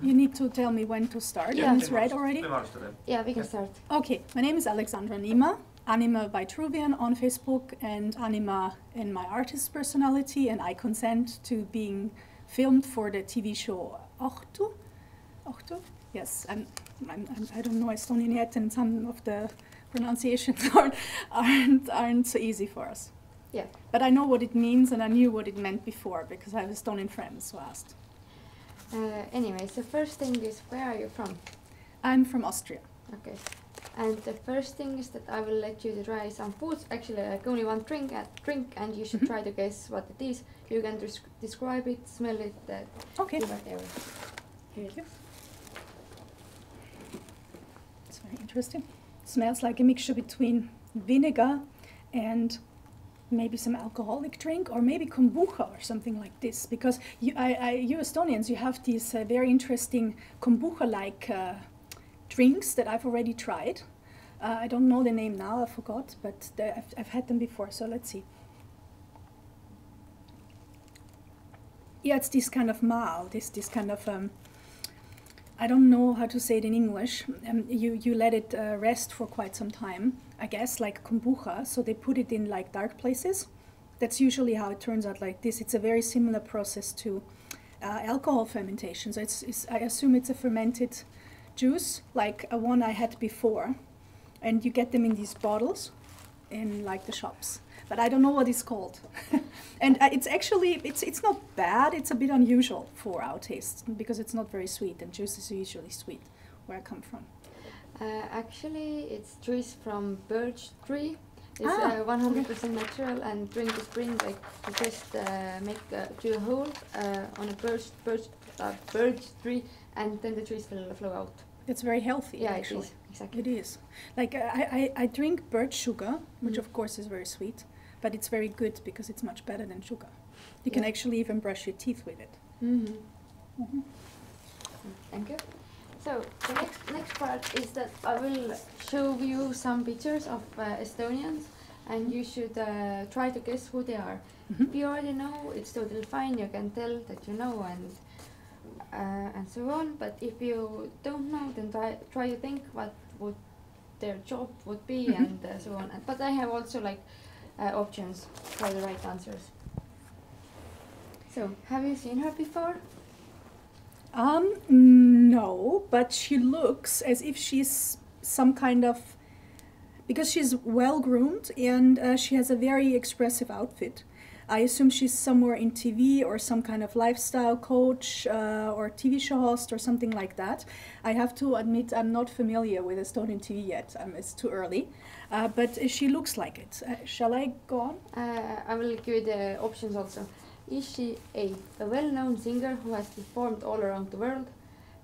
You need to tell me when to start. Yeah. And it's red already? Yeah, we can start. Okay, my name is Alexandra Anima. Anima by Truvian on Facebook, and Anima in my artist personality, and I consent to being filmed for the TV show Õhtu. Õhtu? Yes, I don't know Estonian yet, and some of the pronunciations aren't so easy for us. Yeah. But I know what it means, and I knew what it meant before because I have Estonian friends who asked. Anyways, the first thing is, where are you from? I'm from Austria. Okay. And the first thing is that I will let you to try some foods. Actually, like only one drink, and you should try to guess what it is. You can describe it, smell it, okay. Do whatever. Thank you. It's very interesting. It smells like a mixture between vinegar and maybe some alcoholic drink, or maybe kombucha or something like this. Because you Estonians, you have these very interesting kombucha-like drinks that I've already tried. I don't know the name now, I forgot, but I've had them before, so let's see. Yeah, it's this kind of mal, this kind of, I don't know how to say it in English. You let it rest for quite some time, I guess, like kombucha, so they put it in like dark places. That's usually how it turns out like this. It's a very similar process to alcohol fermentation, so I assume it's a fermented juice, like a one I had before, and you get them in these bottles in like the shops, but I don't know what it's called. And it's actually it's not bad. It's a bit unusual for our taste because it's not very sweet, and juices are usually sweet where I come from. Actually, it's juice from birch tree. It's 100% natural, and during the spring, like you just drill a hole on a birch tree, and then the trees will flow out. It's very healthy. Yeah, actually. it is. Exactly. It is. Like I drink birch sugar, which of course is very sweet, but it's very good because it's much better than sugar. You can actually even brush your teeth with it. Thank you. So the next part is that I will show you some pictures of Estonians, and you should try to guess who they are. If you already know, it's totally fine. You can tell that you know, and so on. But if you don't know, then try to think what would their job would be, and so on. But I have also like options for the right answers. So, have you seen her before? No, but she looks as if she's some kind of, because she's well groomed and she has a very expressive outfit. I assume she's somewhere in TV or some kind of lifestyle coach or TV show host or something like that. I have to admit I'm not familiar with Estonian TV yet. It's too early, but she looks like it. Shall I go on? I will give you the options also. Is she A well-known singer who has performed all around the world,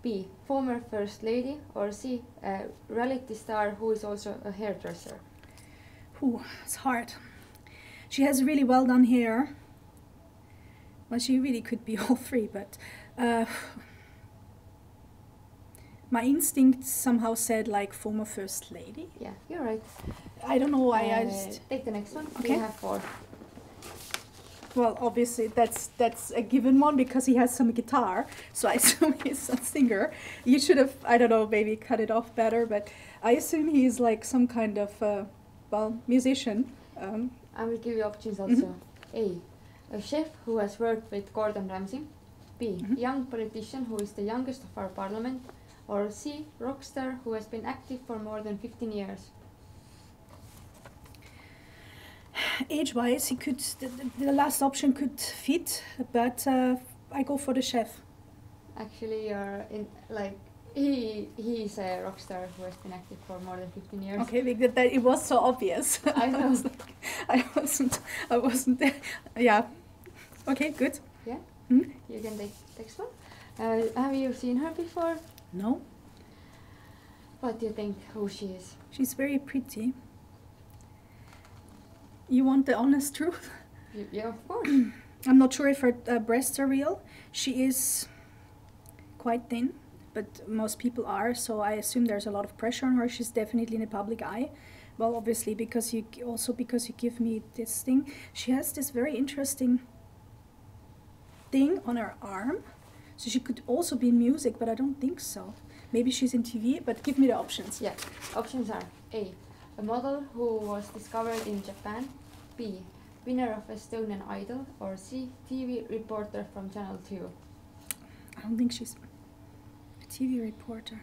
B, former first lady, or C, a reality star who is also a hairdresser? Ooh, it's hard. She has really well done hair. Well, she really could be all three, but my instinct somehow said like former first lady. Yeah, you're right. I don't know why I just... Take the next one. Okay. We have 4. Well, obviously that's a given one because he has some guitar, so I assume he's a singer. You should have, I don't know, maybe cut it off better, but I assume he's like some kind of, musician. I will give you options also. A chef who has worked with Gordon Ramsay. B, young politician who is the youngest of our parliament. Or C, rock star who has been active for more than 15 years. Age-wise, he could. The last option could fit, but I go for the chef. Actually, you're in like he's a rock star who has been active for more than 15 years. Okay, because that it was so obvious. I know. I wasn't there. Yeah. Okay, good. Yeah. You can take next one. Have you seen her before? No. What do you think? Who she is? She's very pretty. You want the honest truth? Yeah, of course. I'm not sure if her breasts are real. She is quite thin, but most people are, so I assume there's a lot of pressure on her. She's definitely in the public eye. Well, obviously, because you give me this thing. She has this very interesting thing on her arm. So she could also be in music, but I don't think so. Maybe she's in TV, but give me the options. Yeah, options are A model who was discovered in Japan, B, winner of Estonian Idol, or C, TV reporter from Channel 2. I don't think she's a TV reporter.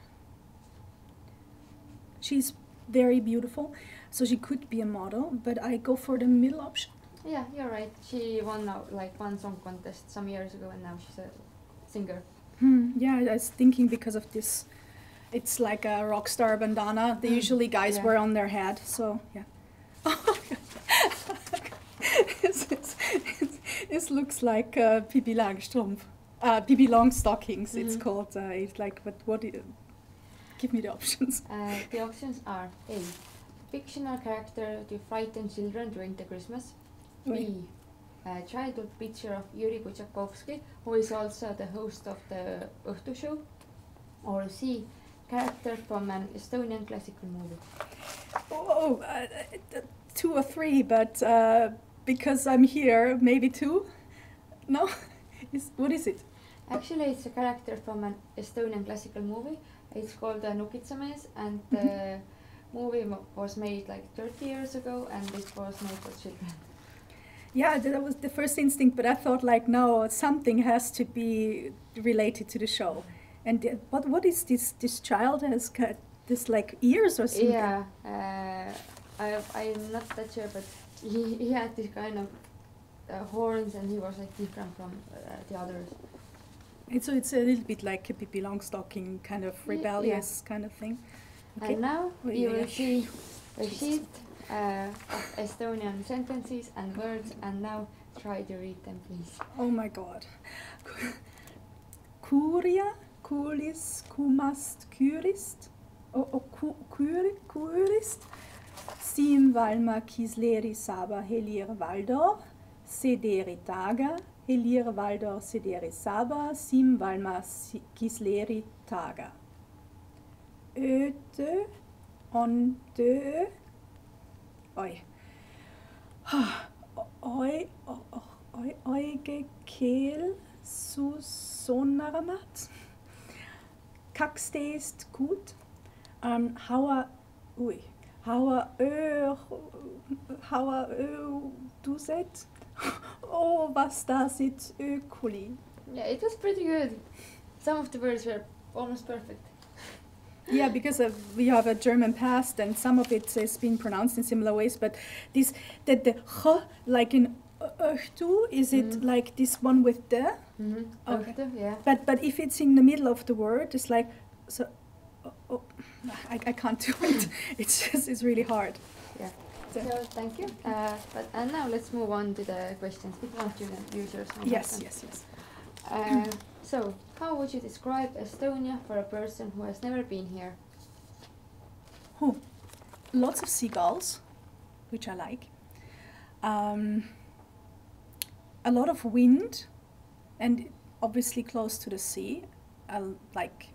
She's very beautiful, so she could be a model, but I go for the middle option. Yeah, you're right. She won one song contest some years ago, and now she's a singer. Yeah, I was thinking because of this. It's like a rock star bandana. They usually guys wear on their head, so yeah. This looks like Pippi Langstrumpf. Pippi Longstockings. It's called. It's like, but what? Give me the options. The options are A, fictional character to frighten children during the Christmas. B, a childhood picture of Yuri Kuchakovsky, who is also the host of the Õhtu show. Or C, character from an Estonian classical movie. Oh, 2 or 3, but because I'm here, maybe 2? No? What is it? Actually, it's a character from an Estonian classical movie. It's called Nukitsamees, and the movie was made like 30 years ago, and it was made for children. Yeah, that was the first instinct, but I thought like, no, something has to be related to the show. And what is this? This child has got this like ears or something. Yeah, I'm not that sure, but he had this kind of horns, and he was like different from the others. And so it's a little bit like a Pippi Longstocking kind of rebellious kind of thing. Okay. And now you will see a sheet of Estonian sentences and words, and now try to read them, please. Oh my God. Kuria, kulis, kumast, kurist. Kurist. Sim valma kisleri saba helir valdor. Sederi taga. Helir valdor sederi saba. Sim valma kisleri taga. Öte on dö. Oi. Oige keel susonarmat. Kaksteest gut. Hauer duset. Oh, was das it ökuli. Yeah, it was pretty good. Some of the words were almost perfect. Yeah, because we have a German past, and some of it is being pronounced in similar ways. But the h, like in õhtu, is it like this one with the? Okay. Õhtu, yeah. But if it's in the middle of the word, it's like so. I can't do it. It's really hard. Yeah. So thank you. And now let's move on to the questions. If you want, you can use yours. Yes. So, how would you describe Estonia for a person who has never been here? Lots of seagulls, which I like. A lot of wind, and obviously close to the sea. Like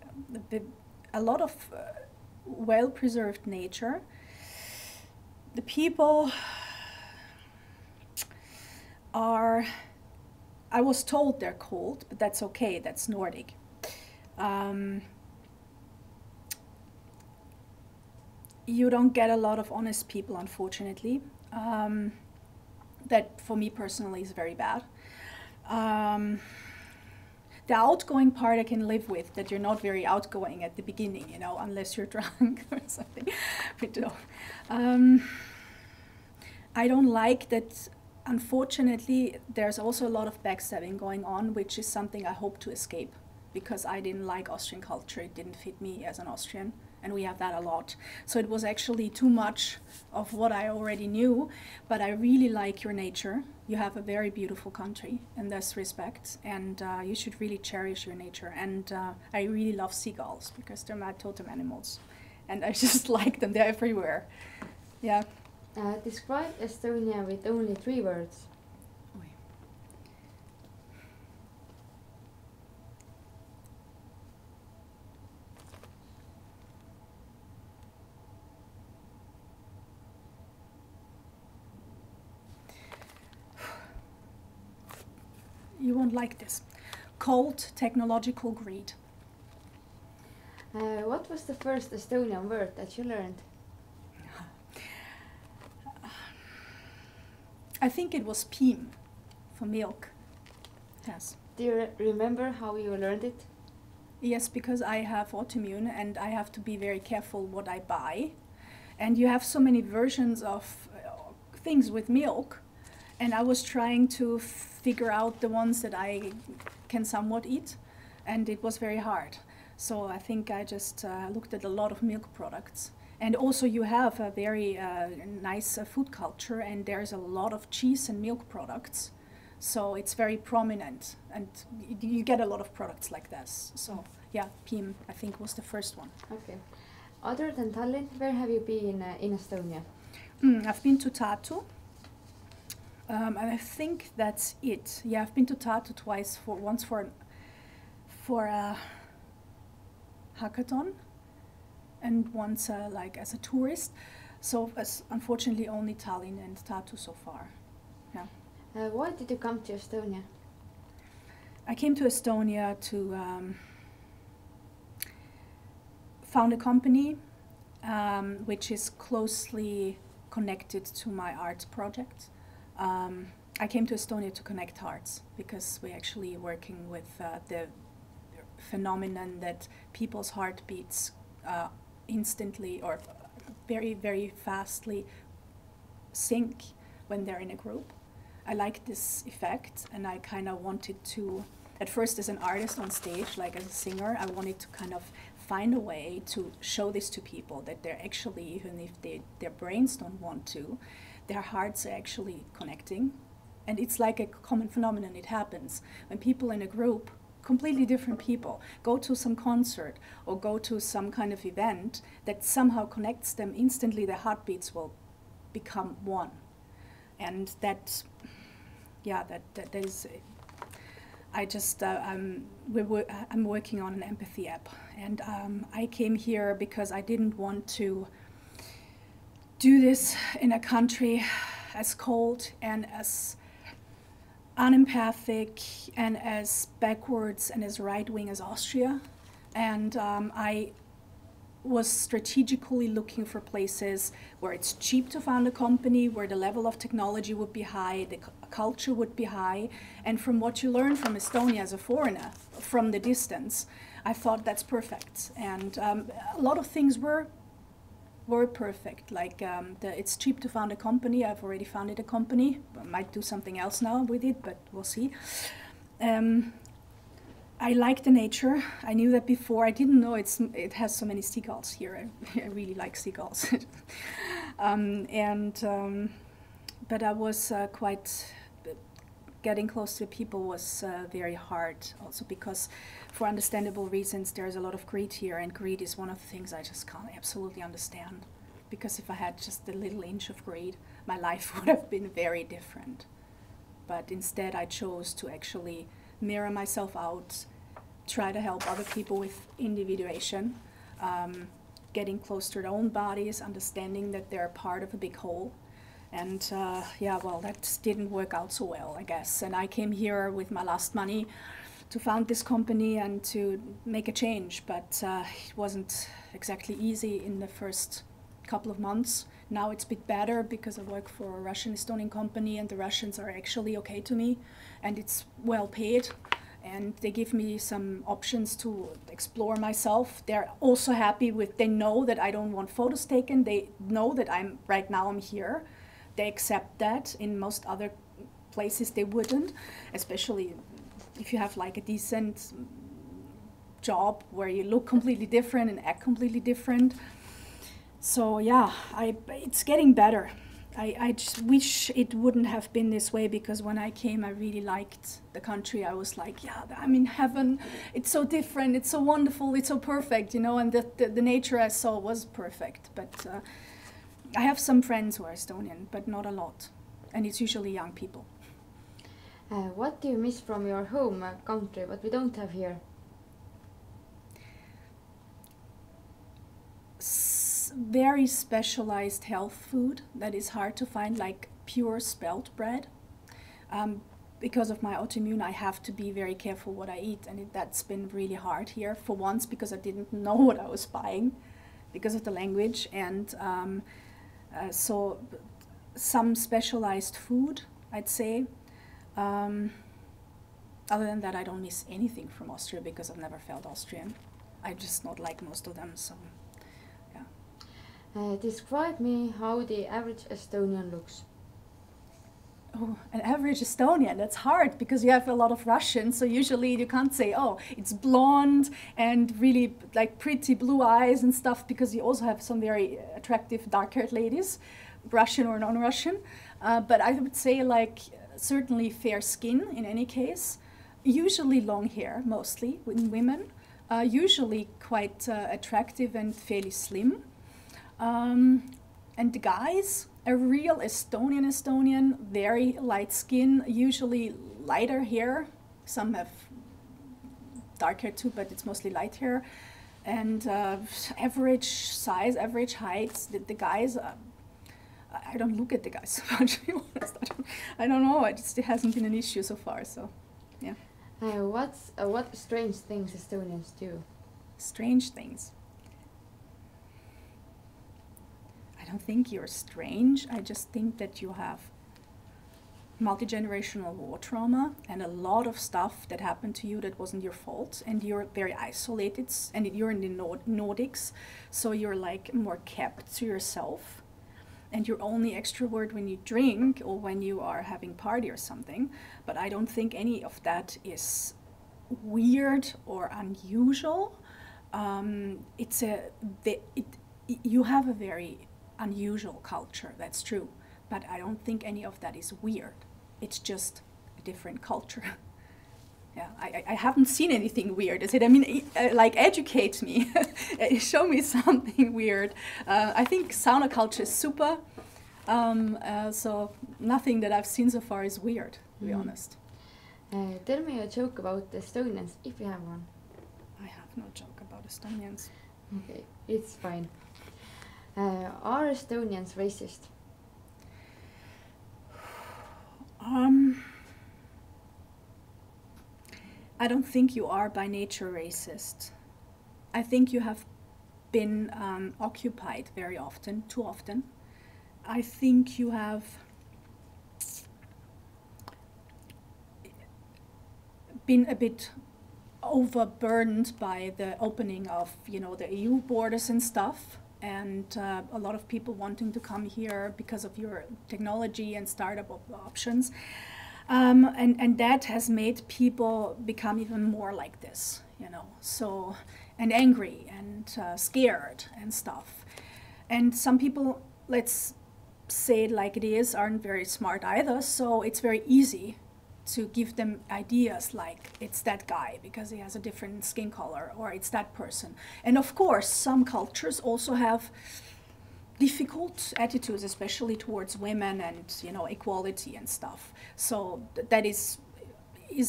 a lot of well-preserved nature. The people are, I was told they're cold, but that's okay, that's Nordic. You don't get a lot of honest people, unfortunately. That, for me personally, is very bad. The outgoing part I can live with, that you're not very outgoing at the beginning, you know, unless you're drunk or something. I don't like that. Unfortunately, there's also a lot of backstabbing going on, which is something I hope to escape, because I didn't like Austrian culture. It didn't fit me as an Austrian, and we have that a lot. So it was actually too much of what I already knew, but I really like your nature. You have a very beautiful country in this respect, and you should really cherish your nature. And I really love seagulls, because they're my totem animals, and I just like them. They're everywhere. Yeah. Describe Estonia with only 3 words. You won't like this. cold technological greed. What was the first Estonian word that you learned? I think it was piim for milk. Yes. Do you remember how you learned it? Yes, because I have autoimmune and I have to be very careful what I buy. And you have so many versions of things with milk. And I was trying to figure out the ones that I can somewhat eat. And it was very hard. So I think I just looked at a lot of milk products. And also you have a very nice food culture, and there's a lot of cheese and milk products. So it's very prominent, and you get a lot of products like this. So yeah, piim, I think, was the first one. Okay. Other than Tallinn, where have you been in Estonia? I've been to Tartu. And I think that's it. Yeah, I've been to Tartu twice. Once for a hackathon, and once like as a tourist. So unfortunately only Tallinn and Tartu so far. Yeah. Why did you come to Estonia? I came to Estonia to found a company which is closely connected to my art project. I came to Estonia to connect hearts, because we're actually working with the phenomenon that people's heartbeats instantly or very, very fastly sync when they're in a group. I like this effect, and I kind of wanted to, at first as an artist on stage, like as a singer, I wanted to kind of find a way to show this to people, that they're actually, even if their brains don't want to, their hearts are actually connecting. And it's like a common phenomenon. It happens when people in a group, completely different people, go to some concert or go to some kind of event that somehow connects them instantly. Their heartbeats will become one. And that, yeah, that is, I just, I'm working on an empathy app, and I came here because I didn't want to do this in a country as cold and as unempathic and as backwards and as right-wing as Austria. And I was strategically looking for places where it's cheap to found a company, where the level of technology would be high, the culture would be high. And from what you learn from Estonia as a foreigner, from the distance, I thought that's perfect. And a lot of things were perfect, like it's cheap to found a company. I've already founded a company. I might do something else now with it, but we'll see. I like the nature. I knew that before. I didn't know it has so many seagulls here. I really like seagulls. But I was quite, getting close to people was very hard, also because for understandable reasons there's a lot of greed here, and greed is one of the things I just can't absolutely understand. Because if I had just a little inch of greed, my life would have been very different. But instead I chose to actually mirror myself out, try to help other people with individuation, getting close to their own bodies, understanding that they're part of a big whole. And yeah, well, that didn't work out so well, I guess. And I came here with my last money to found this company and to make a change, but it wasn't exactly easy in the first couple of months. Now it's a bit better because I work for a Russian-Estonian company, and the Russians are actually okay to me, and it's well paid, and they give me some options to explore myself. They're also happy with, they know that I don't want photos taken. They know that right now I'm here. They accept that. In most other places they wouldn't, especially if you have like a decent job where you look completely different and act completely different. So yeah, it's getting better. I just wish it wouldn't have been this way, because when I came I really liked the country. I was like, yeah, I'm in heaven. It's so different, it's so wonderful, it's so perfect, you know, and the nature I saw was perfect. But I have some friends who are Estonian, but not a lot, and it's usually young people. What do you miss from your home country, what we don't have here? Very specialized health food that is hard to find, like pure spelt bread. because of my autoimmune, I have to be very careful what I eat, and that's been really hard here for once because I didn't know what I was buying because of the language, and so some specialized food, I'd say. Other than that, I don't miss anything from Austria because I've never felt Austrian. I just not like most of them, so yeah. Describe me how the average Estonian looks. Oh, an average Estonian, that's hard because you have a lot of Russians, so usually you can't say, oh, it's blonde and really like pretty blue eyes and stuff, because you also have some very attractive dark-haired ladies, Russian or non-Russian. But I would say like certainly fair skin in any case, usually long hair mostly in women, usually quite attractive and fairly slim. And the guys, a real Estonian, very light skin, usually lighter hair. Some have dark hair too, but it's mostly light hair. And average size, average height. The guys, I don't look at the guys so much, to be honest. I don't know, it hasn't been an issue so far, so yeah. What strange things Estonians do? Strange things. I don't think you're strange. I just think that you have multi-generational war trauma and a lot of stuff that happened to you that wasn't your fault, and you're very isolated, and you're in the Nordics, so you're like more kept to yourself, and you're only extrovert when you drink or when you are having party or something. But I don't think any of that is weird or unusual. You have a very unusual culture, that's true, but I don't think any of that is weird. It's just a different culture. Yeah, I haven't seen anything weird. I mean, like, educate me, show me something weird. I think sauna culture is super, so nothing that I've seen so far is weird, to be honest. Tell me a joke about the Estonians, if you have one. I have no joke about Estonians. Okay, it's fine. Are Estonians racist? I don't think you are by nature racist. I think you have been occupied very often, too often. I think you have been a bit overburdened by the opening of, the EU borders and stuff, and a lot of people wanting to come here because of your technology and startup options. And that has made people become even more like this, so, and angry and scared and stuff. And some people, let's say it like it is, aren't very smart either, so it's very easy to give them ideas like it's that guy because he has a different skin color, or it's that person. And of course, some cultures also have difficult attitudes, especially towards women and equality and stuff. So that is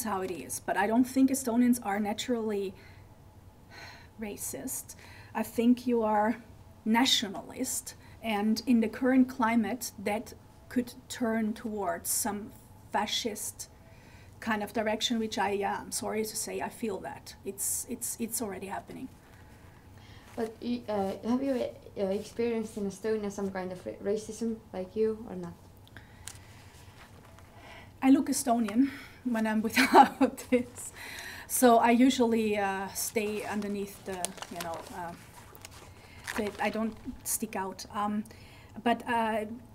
how it is. But I don't think Estonians are naturally racist. I think you are nationalist, and in the current climate that could turn towards some fascist kind of direction, which I'm sorry to say, I feel that it's already happening. But have you experienced in Estonia some kind of racism like you, or not? I look Estonian when I'm without this, so I usually stay underneath the, I don't stick out. But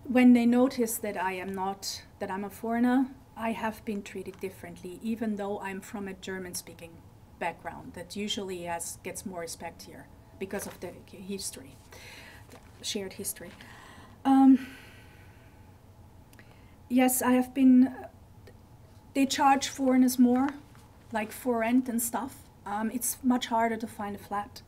when they notice that I'm a foreigner, I have been treated differently, even though I'm from a German-speaking background that usually gets more respect here because of the history, the shared history. Yes, I have been, they charge foreigners more, like for rent and stuff. It's much harder to find a flat.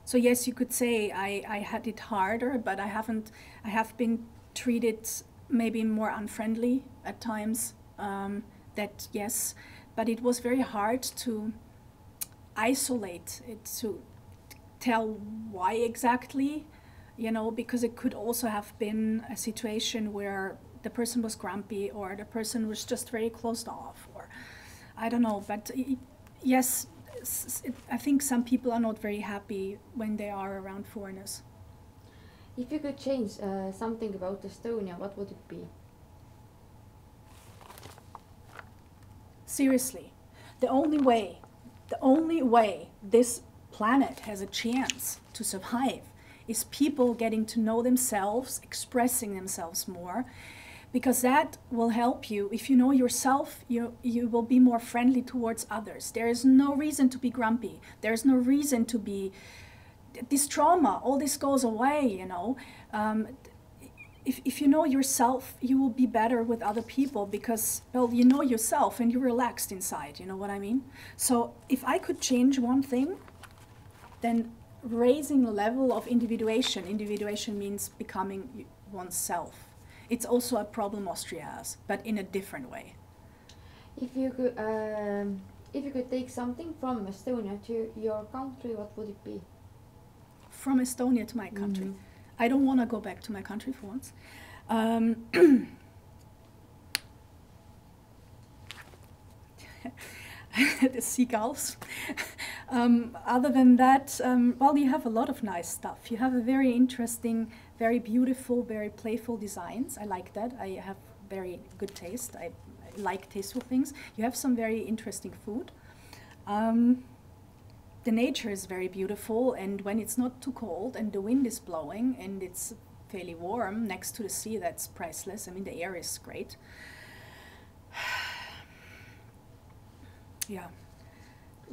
So yes, you could say I had it harder, but I have been treated maybe more unfriendly at times. That yes, but it was very hard to isolate it, to tell why exactly, because it could also have been a situation where the person was grumpy, or the person was just very closed off, or I don't know, but yes, I think some people are not very happy when they are around foreigners. If you could change something about Estonia, what would it be? Seriously, the only way this planet has a chance to survive is people getting to know themselves, expressing themselves more, because that will help you. If you know yourself, you will be more friendly towards others. There is no reason to be grumpy. There is no reason to be, this trauma, all this goes away, you know. If you know yourself, you will be better with other people because, well, you know yourself and you're relaxed inside, you know what I mean? So if I could change one thing, then raising the level of individuation. Individuation means becoming oneself. It's also a problem Austria has, but in a different way. If you could take something from Estonia to your country, what would it be? From Estonia to my country. Mm-hmm. I don't want to go back to my country for once. The seagulls. Other than that, well, you have a lot of nice stuff. You have a very interesting, very beautiful, very playful designs. I like that. I have very good taste. I like tasteful things. You have some very interesting food. The nature is very beautiful, and when it's not too cold and the wind is blowing and it's fairly warm next to the sea, that's priceless. I mean, the air is great. Yeah.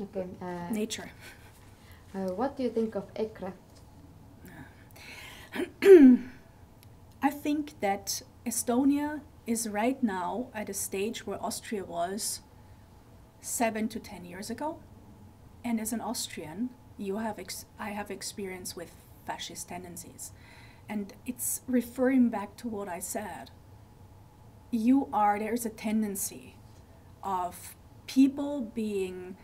Okay. Nature. What do you think of EKRE? I think that Estonia is right now at a stage where Austria was 7 to 10 years ago. And as an Austrian, I have experience with fascist tendencies. And it's referring back to what I said. There's a tendency of people being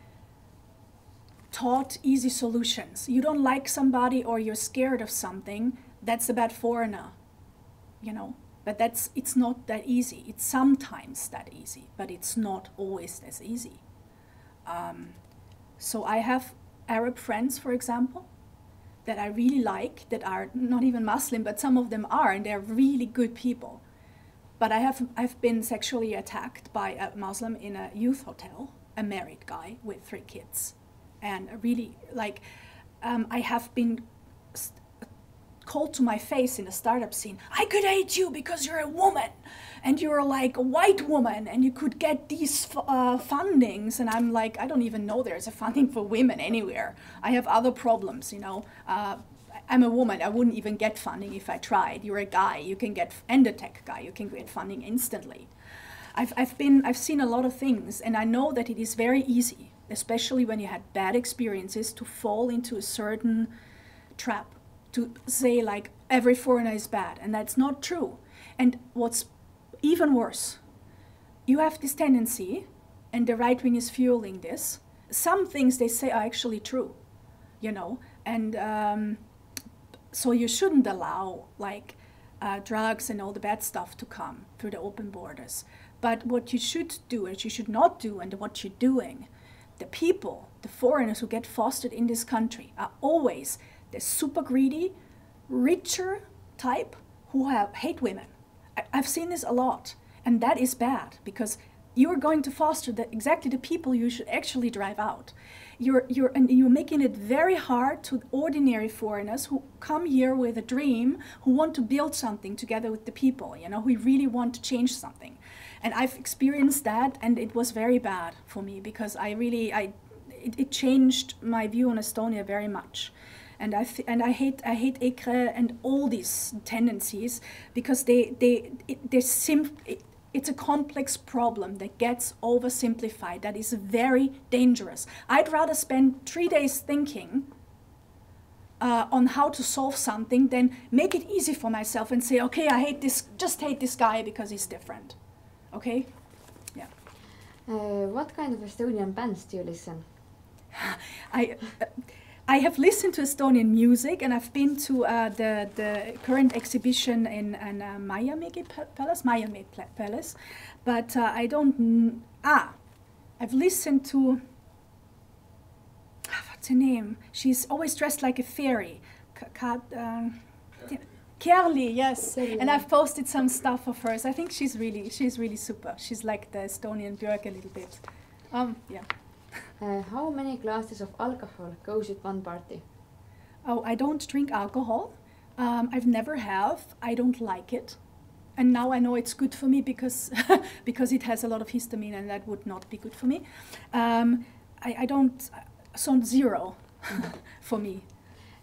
taught easy solutions. You don't like somebody or you're scared of something, that's a bad foreigner, you know. But it's not that easy. It's sometimes that easy, but it's not always as easy. So I have Arab friends, for example, that I really like, that are not even Muslim, but some of them are, and they're really good people. But I've been sexually attacked by a Muslim in a youth hotel, a married guy with 3 kids. And really, like, I have been called to my face in the startup scene, I could hate you because you're a woman and you're like a white woman and you could get these fundings. And I'm like, I don't even know there's a funding for women anywhere. I have other problems, you know. I'm a woman, I wouldn't even get funding if I tried. You're a guy, you can get, and a tech guy, you can get funding instantly. I've seen a lot of things, and I know that it is very easy, especially when you had bad experiences, to fall into a certain trap, to say like every foreigner is bad, and that's not true. And what's even worse, you have this tendency, and the right wing is fueling this. Some things they say are actually true, you know, and so you shouldn't allow like drugs and all the bad stuff to come through the open borders. But what you should do, and you should not do, and what you're doing, the people, the foreigners who get fostered in this country are always the super greedy, richer type who hate women. I've seen this a lot, and that is bad because you're going to foster exactly the people you should actually drive out. You're making it very hard to ordinary foreigners who come here with a dream, who want to build something together with the people, you know, who really want to change something. And I've experienced that, and it was very bad for me because it changed my view on Estonia very much. And I hate EKRE and all these tendencies because it's a complex problem that gets oversimplified. That is very dangerous. I'd rather spend 3 days thinking on how to solve something than make it easy for myself and say, okay, I hate this, just hate this guy because he's different. Okay? Yeah. What kind of Estonian bands do you listen? I have listened to Estonian music, and I've been to the current exhibition in Majamäe Palace, but I don't. I've listened to, what's her name? She's always dressed like a fairy. Kerli, yes. Kerli. And I've posted some stuff of hers. I think she's really super. She's like the Estonian Björk a little bit. Yeah. How many glasses of alcohol goes at one party? Oh, I don't drink alcohol. I've never have. I don't like it. And now I know it's good for me because because it has a lot of histamine and that would not be good for me. I don't, so zero for me.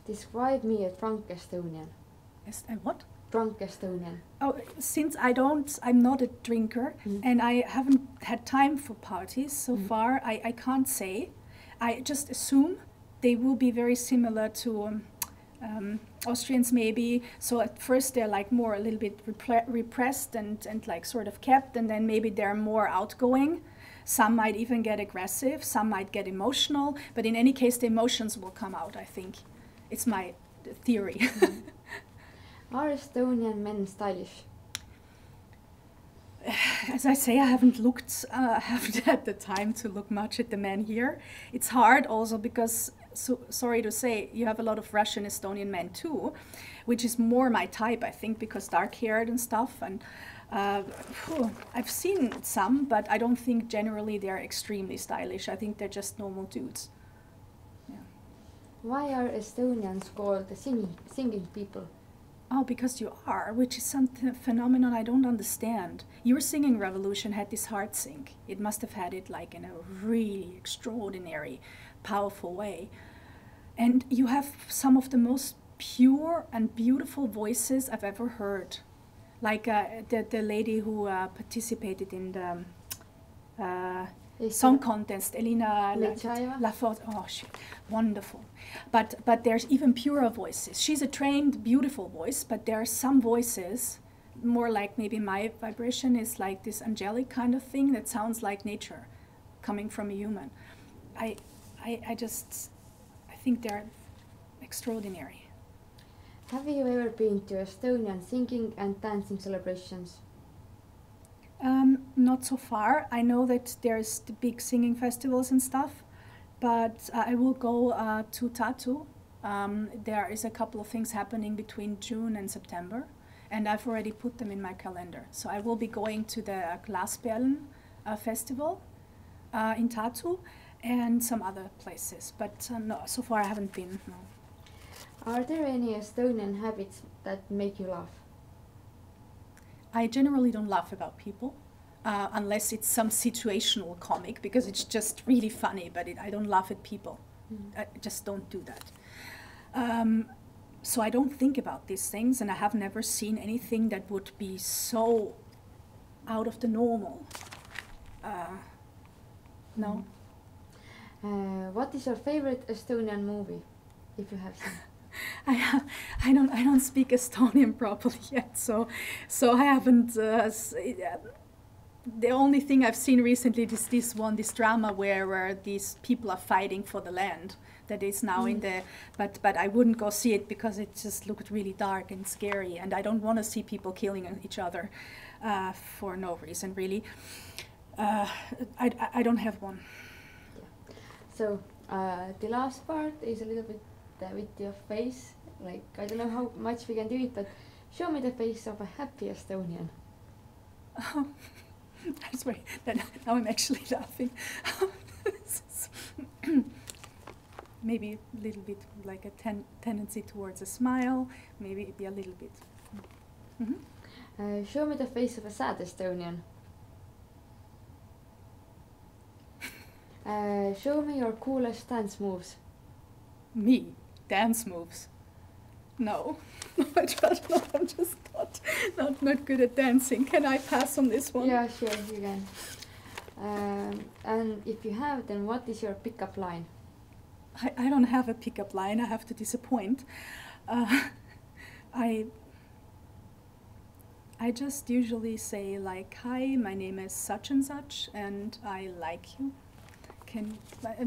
Describe me a drunk Estonian. What? Drunk Estonian. Oh, since I'm not a drinker and I haven't had time for parties so far, I can't say. I just assume they will be very similar to Austrians maybe. So at first they're like more a little bit repressed and like sort of kept, and then maybe they're more outgoing. Some might even get aggressive, some might get emotional, but in any case the emotions will come out, I think. It's my theory. Are Estonian men stylish? As I say, I haven't had the time to look much at the men here. It's hard also because, sorry to say, you have a lot of Russian Estonian men too, which is more my type, I think, because dark-haired and stuff. And I've seen some, but I don't think generally they're extremely stylish. I think they're just normal dudes. Yeah. Why are Estonians called the singing people? Oh, because you are, which is some phenomenon I don't understand. Your singing revolution had this heart sync. It must have had it like in a really extraordinary, powerful way. And you have some of the most pure and beautiful voices I've ever heard. Like the lady who participated in the song contest, Elina Lafort. Oh, wonderful. But there's even purer voices. She's a trained, beautiful voice, but there are some voices, more like maybe my vibration is like this angelic kind of thing that sounds like nature coming from a human. I think they're extraordinary. Have you ever been to Estonian singing and dancing celebrations? Not so far. I know that there's the big singing festivals and stuff, but I will go to Tartu. There is a couple of things happening between June and September, and I've already put them in my calendar. So I will be going to the Glasperlen festival in Tartu and some other places, but no, so far I haven't been. No. Are there any Estonian habits that make you laugh? I generally don't laugh about people, unless it's some situational comic, because it's just really funny, but I don't laugh at people. I just don't do that. So I don't think about these things, and I have never seen anything that would be so out of the normal. No. What is your favorite Estonian movie, if you have seen? I don't speak Estonian properly yet, so I haven't. The only thing I've seen recently is this drama where these people are fighting for the land that is now in the. But I wouldn't go see it because it just looked really dark and scary, and I don't want to see people killing each other for no reason really. I don't have one. Yeah. So the last part is a little bit with your face. Like, I don't know how much we can do it, but show me the face of a happy Estonian. That's right. Now I'm actually laughing. Maybe a little bit like a tendency towards a smile. Maybe be a little bit. Show me the face of a sad Estonian. Show me your coolest dance moves. Me? Dance moves? No. I'm just not good at dancing. Can I pass on this one? Yeah, sure, you can. And if you have, then what is your pickup line? I don't have a pickup line. I have to disappoint. I just usually say like, hi, my name is such and such, and I like you.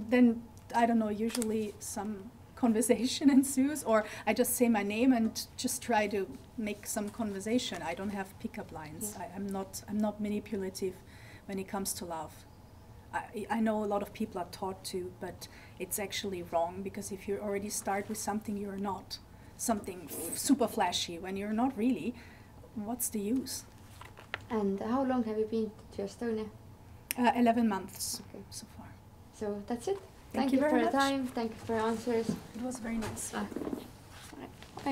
Then I don't know, usually some conversation ensues, or I just say my name and just try to make some conversation. I don't have pickup lines. Yeah. I'm not manipulative when it comes to love. I know a lot of people are taught to, but it's actually wrong, because if you already start with something you're not, something super flashy when you're not really, what's the use? And how long have you been to Estonia? 11 months so far. So that's it. Thank you for very your much. time. Thank you for your answers. It was very nice. I